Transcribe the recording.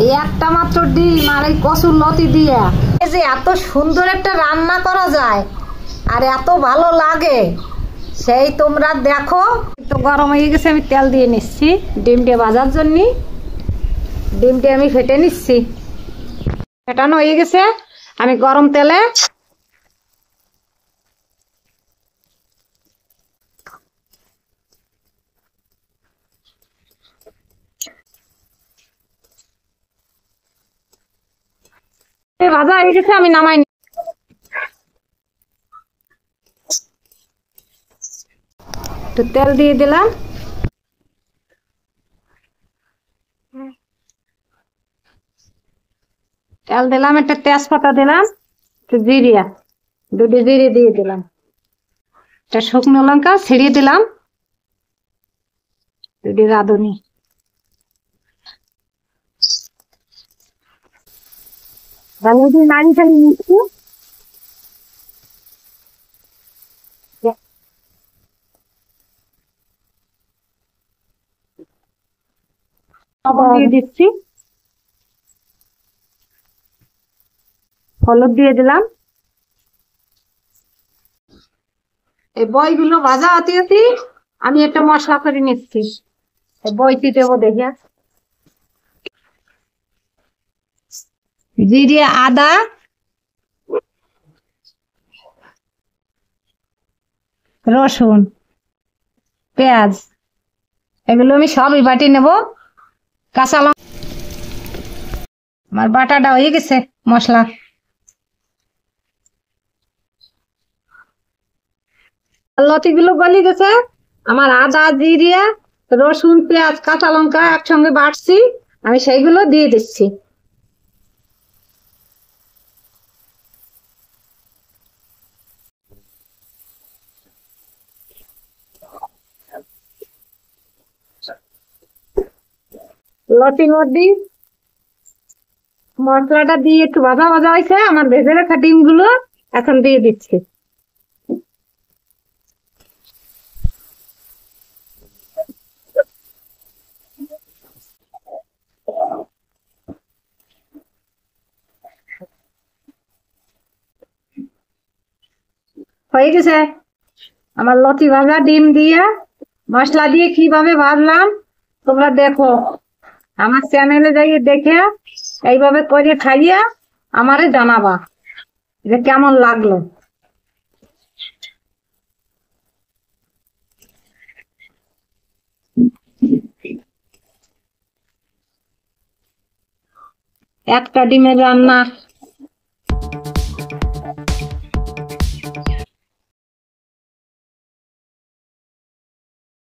এই একটা মাত্র ডিম আর এই কচুর লতি দিয়া এই যে এত সুন্দর একটা রান্না করা যায় আর এত ভালো লাগে, সেই তোমরা দেখো। তো গরম হয়ে গেছে, আমি তেল দিয়ে নিচ্ছি ডিমটা ভাজার জন্য। ডিমটা আমি ফেটে নিচ্ছি, ফেটানো হয়ে গেছে। আমি গরম তেলে ভাজা হয়ে গেছে, আমি নামাই একটু তেল দিয়ে দিলাম। তেল দিলাম, একটা তেজপাতা দিলাম, একটু জিরিয়া, দুটো জিরে দিয়ে দিলাম, একটা শুকনো লঙ্কা ছিঁড়িয়ে দিলাম, দুটো রাঁধুনি। ভালো করে নাড়ি চাড়ি নিচ্ছি। লবণ দিয়ে দিচ্ছি, হলুদ দিয়ে দিলাম। এই বইগুলো ভাজা হতে হতে আমি একটা মশলা করে নিচ্ছি। বইটি দেবো দেখে, জিরে, আদা, রসুন, পেঁয়াজ, এগুলো আমি সবই বাটি নেব। কাঁচা লঙ্কা, আমার বাটাটা হয়ে গেছে মশলা। লতিগুলো গলে গেছে, আমার আদা, জিরে, রসুন, পেঁয়াজ, কাঁচা লঙ্কা একসঙ্গে বাটছি, আমি সেইগুলো দিয়ে দিচ্ছি। লতির মধ্যে মশলাটা দিয়ে একটু ভাজা ভাজা হয়েছে, আমার ভেজে রাখা ডিমগুলো এখন দিয়ে দিচ্ছি। হয়ে গেছে আমার লতি ভাজা ডিম দিয়ে মশলা দিয়ে কিভাবে ভাজলাম তোমরা দেখো। আমার চ্যানেলে যাই দেখে এইভাবে করে খাইয়া আমারে জানাবা যে কেমন লাগলো। একটা ডিমের রান্না